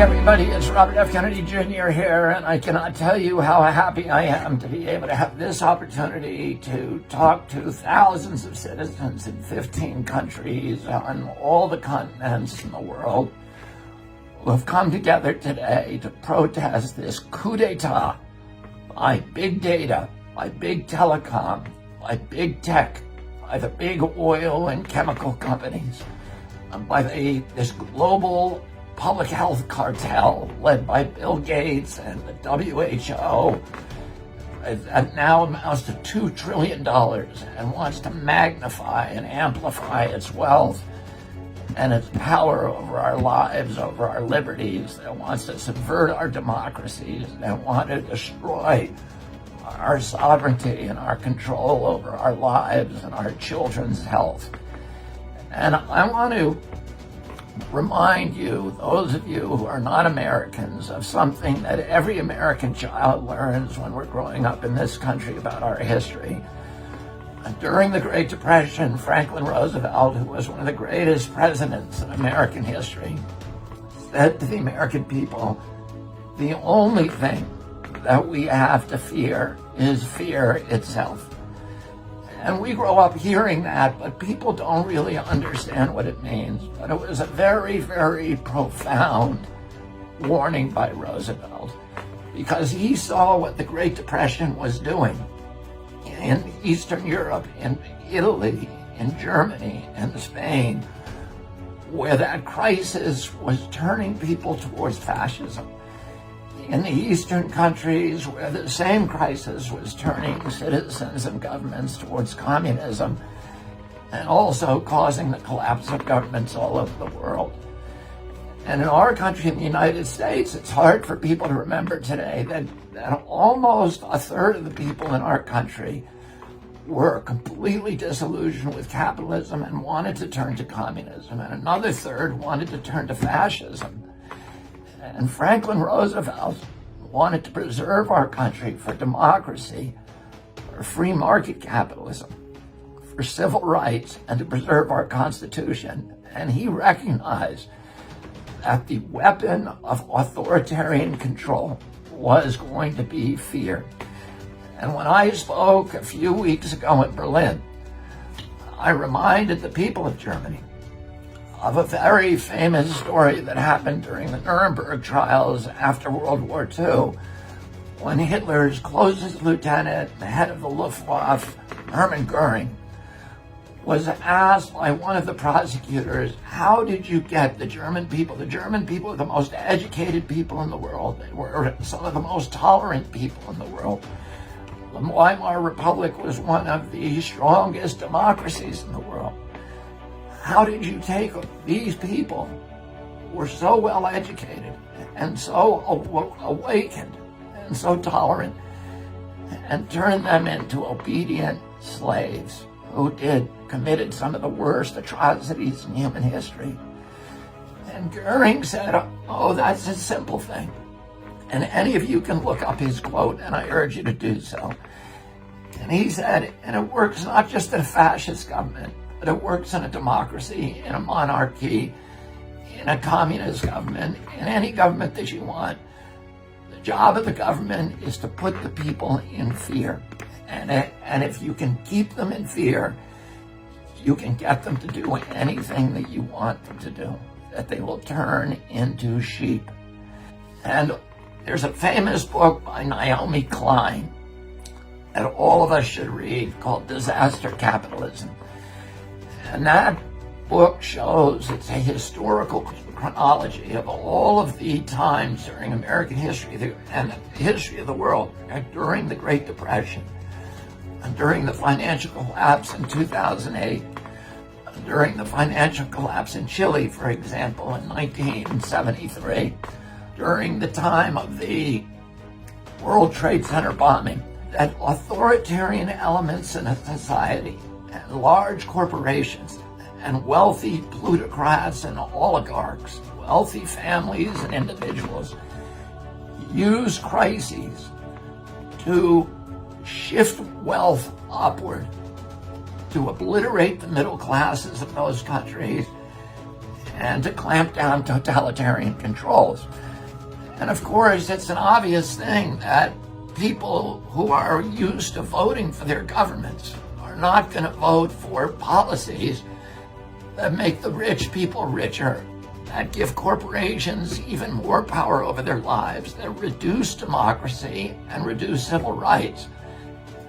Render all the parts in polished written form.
everybody, it's Robert F. Kennedy Jr. here, and I cannot tell you how happy I am to be able to have this opportunity to talk to thousands of citizens in 15 countries on all the continents in the world who have come together today to protest this coup d'etat by big data, by big telecom, by big tech, by the big oil and chemical companies, and by this global public health cartel led by Bill Gates and the WHO that now amounts to $2 trillion and wants to magnify and amplify its wealth and its power over our lives, over our liberties, that wants to subvert our democracies, that want to destroy our sovereignty and our control over our lives and our children's health. And I want to remind you, those of you who are not Americans, of something that every American child learns when we're growing up in this country about our history. During the Great Depression, Franklin Roosevelt, who was one of the greatest presidents in American history, said to the American people, the only thing that we have to fear is fear itself. And we grow up hearing that, but people don't really understand what it means. But it was a very, very profound warning by Roosevelt, because he saw what the Great Depression was doing in Eastern Europe, in Italy, in Germany, and Spain, where that crisis was turning people towards fascism. In the Eastern countries, where the same crisis was turning citizens and governments towards communism, and also causing the collapse of governments all over the world. And in our country, in the United States, it's hard for people to remember today that almost a third of the people in our country were completely disillusioned with capitalism and wanted to turn to communism, and another third wanted to turn to fascism. And Franklin Roosevelt wanted to preserve our country for democracy, for free market capitalism, for civil rights, and to preserve our Constitution. And he recognized that the weapon of authoritarian control was going to be fear. And when I spoke a few weeks ago in Berlin, I reminded the people of Germany of a very famous story that happened during the Nuremberg trials after World War II, when Hitler's closest lieutenant, the head of the Luftwaffe, Hermann Goering, was asked by one of the prosecutors, how did you get the German people? The German people are the most educated people in the world. They were some of the most tolerant people in the world. The Weimar Republic was one of the strongest democracies in the world. How did you take these people who were so well educated and so awakened and so tolerant and turn them into obedient slaves who committed some of the worst atrocities in human history? And Goering said, oh, that's a simple thing. And any of you can look up his quote, and I urge you to do so. And he said, and it works not just in a fascist government, but it works in a democracy, in a monarchy, in a communist government, in any government that you want. The job of the government is to put the people in fear. And if you can keep them in fear, you can get them to do anything that you want them to do, that they will turn into sheep. And there's a famous book by Naomi Klein that all of us should read called Disaster Capitalism. And that book shows, it's a historical chronology of all of the times during American history and the history of the world during the Great Depression, and during the financial collapse in 2008, during the financial collapse in Chile, for example, in 1973, during the time of the World Trade Center bombing, that authoritarian elements in a society and large corporations and wealthy plutocrats and oligarchs, wealthy families and individuals, use crises to shift wealth upward, to obliterate the middle classes of those countries, and to clamp down totalitarian controls. And of course, it's an obvious thing that people who are used to voting for their governments are not going to vote for policies that make the rich people richer, that give corporations even more power over their lives, that reduce democracy and reduce civil rights.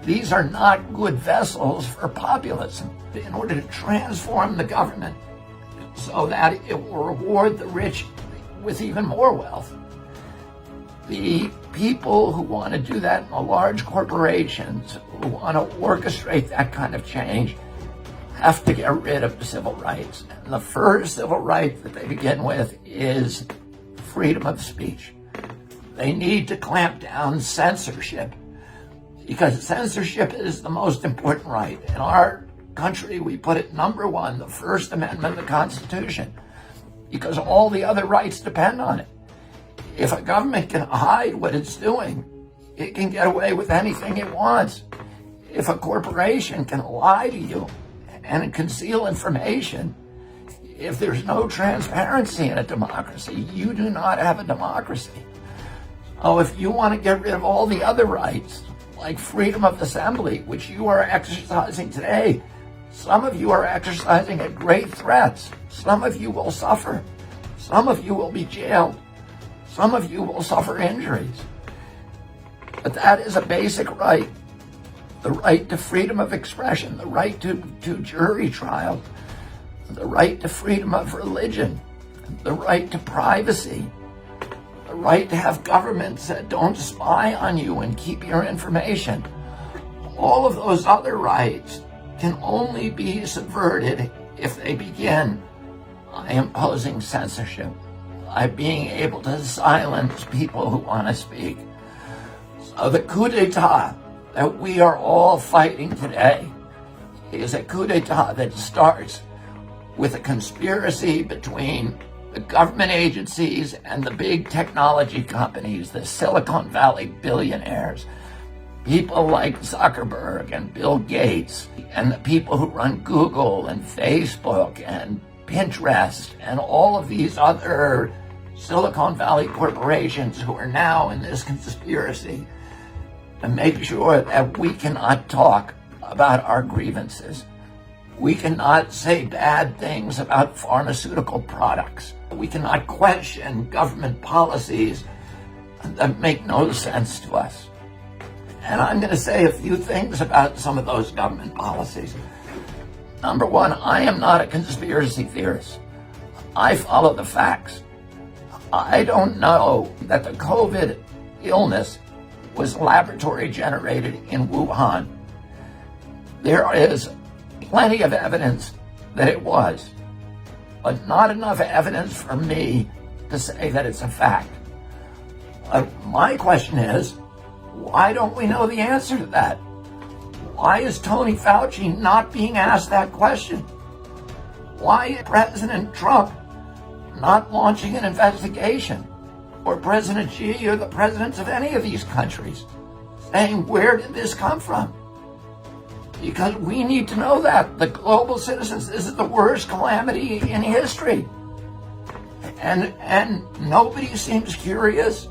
These are not good vessels for populism. In order to transform the government so that it will reward the rich with even more wealth, the people who want to do that in the large corporations, who want to orchestrate that kind of change, have to get rid of the civil rights. And the first civil right that they begin with is freedom of speech. They need to clamp down censorship, because censorship is the most important right. In our country, we put it number one, the First Amendment of the Constitution, because all the other rights depend on it. If a government can hide what it's doing, it can get away with anything it wants. If a corporation can lie to you and conceal information, if there's no transparency in a democracy, you do not have a democracy. So if you want to get rid of all the other rights, like freedom of assembly, which you are exercising today, some of you are exercising at great threats. Some of you will suffer. Some of you will be jailed. Some of you will suffer injuries. But that is a basic right. The right to freedom of expression, the right to jury trial, the right to freedom of religion, the right to privacy, the right to have governments that don't spy on you and keep your information. All of those other rights can only be subverted if they begin by imposing censorship, by being able to silence people who want to speak. So the coup d'etat that we are all fighting today is a coup d'etat that starts with a conspiracy between the government agencies and the big technology companies, the Silicon Valley billionaires, people like Zuckerberg and Bill Gates, and the people who run Google and Facebook and Pinterest and all of these other Silicon Valley corporations who are now in this conspiracy to make sure that we cannot talk about our grievances. We cannot say bad things about pharmaceutical products. We cannot question government policies that make no sense to us. And I'm going to say a few things about some of those government policies. Number one, I am not a conspiracy theorist. I follow the facts. I don't know that the COVID illness was laboratory generated in Wuhan. There is plenty of evidence that it was, but not enough evidence for me to say that it's a fact. My question is, why don't we know the answer to that? Why is Tony Fauci not being asked that question? Why is President Trump not launching an investigation? Or President Xi or the presidents of any of these countries saying, where did this come from? Because we need to know that. The global citizens, this is the worst calamity in history. And nobody seems curious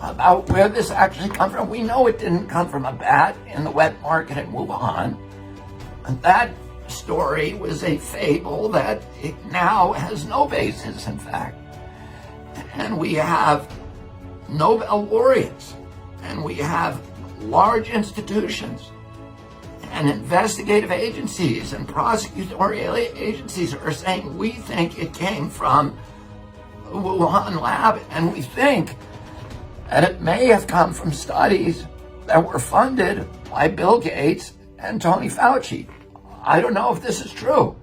about where this actually comes from. We know it didn't come from a bat in the wet market in Wuhan. And that story was a fable that it now has no basis, in fact. And we have Nobel laureates, and we have large institutions and investigative agencies and prosecutorial agencies are saying, we think it came from the Wuhan lab, and we think that it may have come from studies that were funded by Bill Gates and Tony Fauci. I don't know if this is true,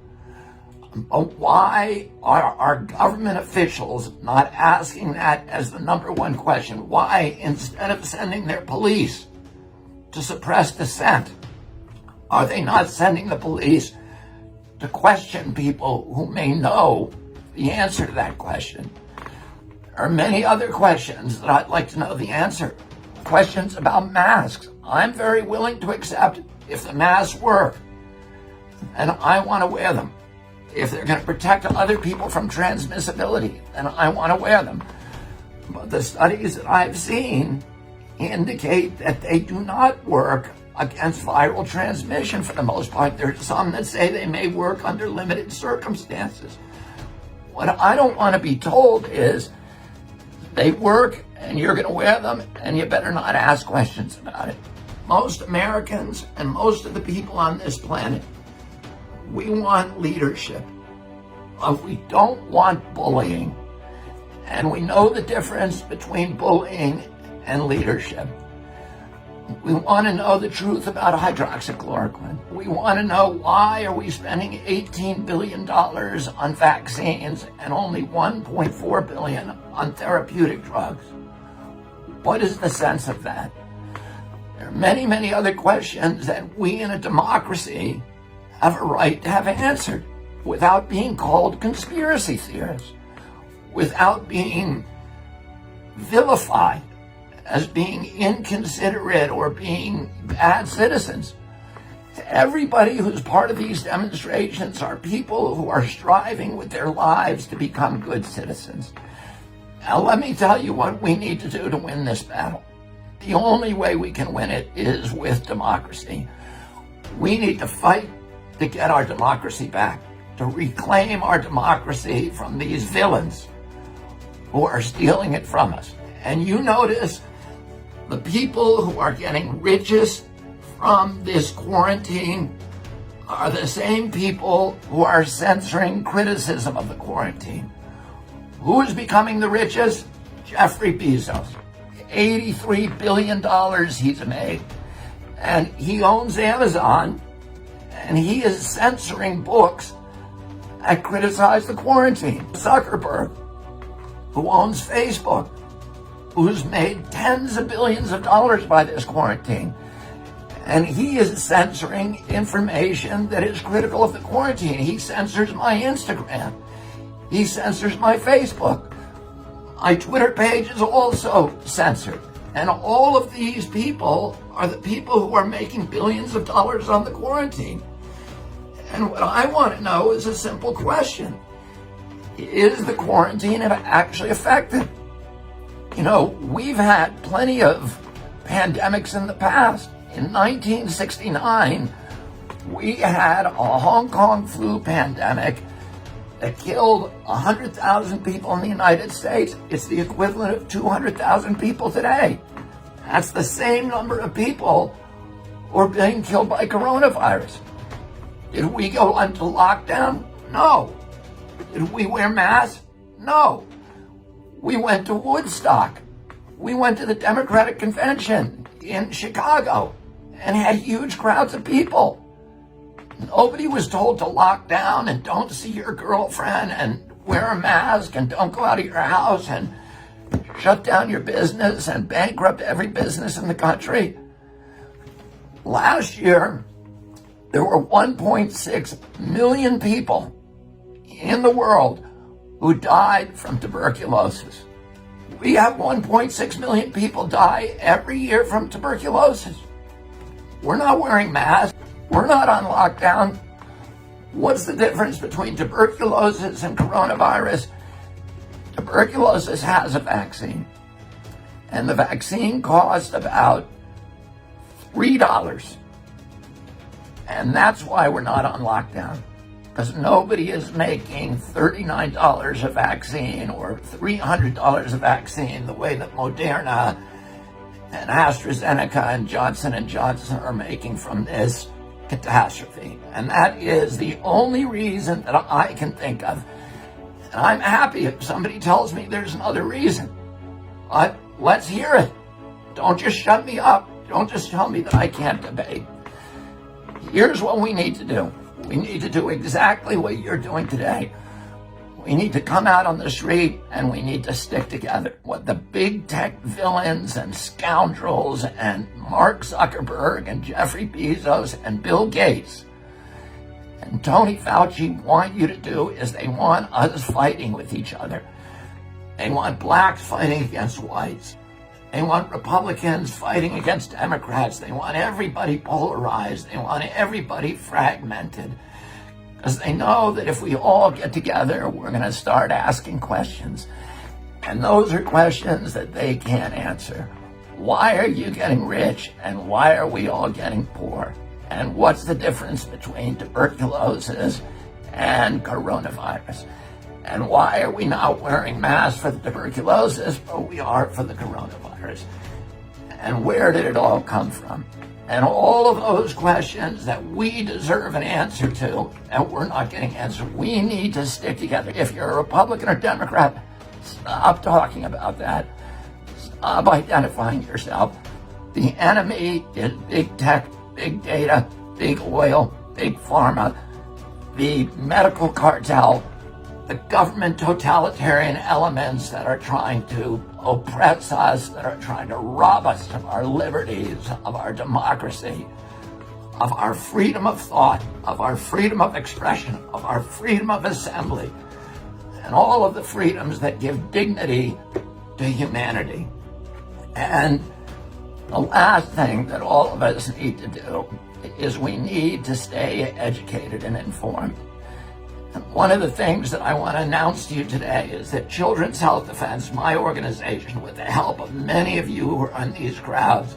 but why are our government officials not asking that as the number one question? Why, instead of sending their police to suppress dissent, are they not sending the police to question people who may know the answer to that question? There are many other questions that I'd like to know the answer. Questions about masks. I'm very willing to accept if the masks work, and I want to wear them. If they're going to protect other people from transmissibility, then I want to wear them. But the studies that I've seen indicate that they do not work against viral transmission for the most part. There's some that say they may work under limited circumstances. What I don't want to be told is they work and you're going to wear them and you better not ask questions about it. Most Americans and most of the people on this planet, we want leadership, but we don't want bullying. And we know the difference between bullying and leadership. We want to know the truth about hydroxychloroquine. We want to know why are we spending $18 billion on vaccines and only $1.4 billion on therapeutic drugs. What is the sense of that? There are many, many other questions that we in a democracy have a right to have answered without being called conspiracy theorists, without being vilified as being inconsiderate or being bad citizens. Everybody who's part of these demonstrations are people who are striving with their lives to become good citizens. Now, let me tell you what we need to do to win this battle. The only way we can win it is with democracy. We need to fight to get our democracy back, to reclaim our democracy from these villains who are stealing it from us. And you notice the people who are getting richest from this quarantine are the same people who are censoring criticism of the quarantine. Who is becoming the richest? Jeffrey Bezos. $83 billion he's made. And he owns Amazon, and he is censoring books that criticize the quarantine. Zuckerberg, who owns Facebook, who's made tens of billions of dollars by this quarantine. And he is censoring information that is critical of the quarantine. He censors my Instagram. He censors my Facebook. My Twitter page is also censored. And all of these people are the people who are making billions of dollars on the quarantine. And what I want to know is a simple question. Is the quarantine actually effective? You know, we've had plenty of pandemics in the past. In 1969, we had a Hong Kong flu pandemic that killed 100,000 people in the United States. It's the equivalent of 200,000 people today. That's the same number of people who are being killed by coronavirus. Did we go into lockdown? No. Did we wear masks? No. We went to Woodstock. We went to the Democratic Convention in Chicago and had huge crowds of people. Nobody was told to lock down and don't see your girlfriend and wear a mask and don't go out of your house and shut down your business and bankrupt every business in the country. Last year, there were 1.6 million people in the world who died from tuberculosis. We have 1.6 million people die every year from tuberculosis. We're not wearing masks. We're not on lockdown. What's the difference between tuberculosis and coronavirus? Tuberculosis has a vaccine, and the vaccine costs about $3. And that's why we're not on lockdown, because nobody is making $39 a vaccine or $300 a vaccine the way that Moderna and AstraZeneca and Johnson & Johnson are making from this catastrophe. And that is the only reason that I can think of. And I'm happy if somebody tells me there's another reason. But let's hear it. Don't just shut me up. Don't just tell me that I can't debate. Here's what we need to do. We need to do exactly what you're doing today. We need to come out on the street and we need to stick together. What the big tech villains and scoundrels and Mark Zuckerberg and Jeffrey Bezos and Bill Gates and Tony Fauci want you to do is they want us fighting with each other. They want blacks fighting against whites. They want Republicans fighting against Democrats. They want everybody polarized. They want everybody fragmented. Because they know that if we all get together, we're going to start asking questions. And those are questions that they can't answer. Why are you getting rich and why are we all getting poor? And what's the difference between tuberculosis and coronavirus? And why are we not wearing masks for the tuberculosis, but we are for the coronavirus? And where did it all come from? And all of those questions that we deserve an answer to, and we're not getting answered. We need to stick together. If you're a Republican or Democrat, stop talking about that. Stop identifying yourself. The enemy is big tech, big data, big oil, big pharma, the medical cartel, the government totalitarian elements that are trying to oppress us, that are trying to rob us of our liberties, of our democracy, of our freedom of thought, of our freedom of expression, of our freedom of assembly, and all of the freedoms that give dignity to humanity. And the last thing that all of us need to do is we need to stay educated and informed. And one of the things that I want to announce to you today is that Children's Health Defense, my organization, with the help of many of you who are in these crowds,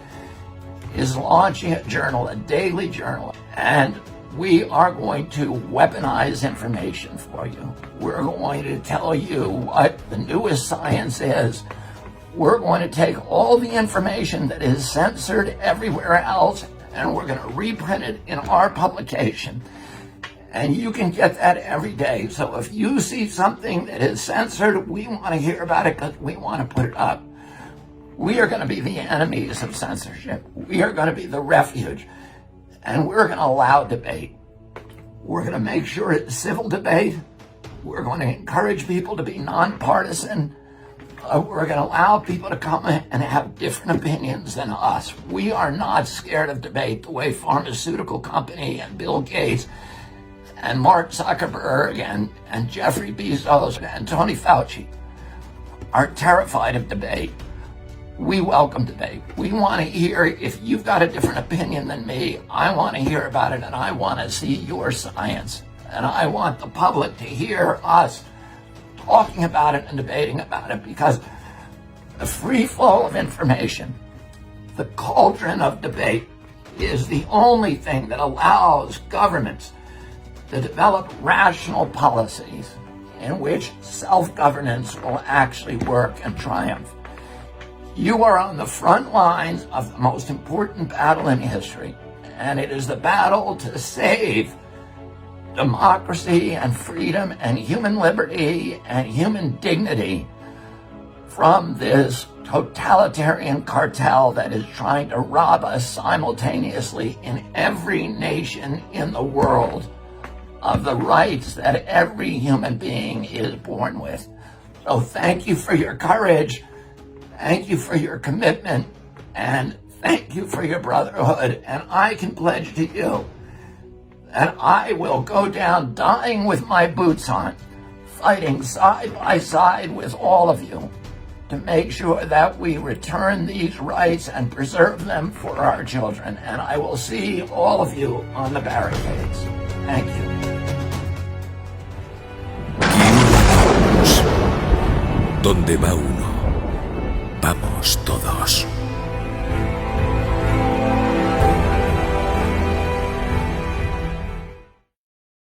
is launching a journal, a daily journal, and we are going to weaponize information for you. We're going to tell you what the newest science is. We're going to take all the information that is censored everywhere else, and we're going to reprint it in our publication. And you can get that every day. So if you see something that is censored, we want to hear about it because we want to put it up. We are going to be the enemies of censorship. We are going to be the refuge. And we're going to allow debate. We're going to make sure it's civil debate. We're going to encourage people to be nonpartisan. We're going to allow people to come and have different opinions than us. We are not scared of debate the way pharmaceutical company and Bill Gates and Mark Zuckerberg and Jeffrey Bezos and Tony Fauci are terrified of debate. We welcome debate. We want to hear, if you've got a different opinion than me, I want to hear about it and I want to see your science. And I want the public to hear us talking about it and debating about it, because the free flow of information, the cauldron of debate, is the only thing that allows governments to develop rational policies in which self-governance will actually work and triumph. You are on the front lines of the most important battle in history, and it is the battle to save democracy and freedom and human liberty and human dignity from this totalitarian cartel that is trying to rob us simultaneously in every nation in the world of the rights that every human being is born with. So thank you for your courage, thank you for your commitment, and thank you for your brotherhood. And I can pledge to you that I will go down dying with my boots on, fighting side by side with all of you to make sure that we return these rights and preserve them for our children. And I will see all of you on the barricades. Thank you. Donde va uno,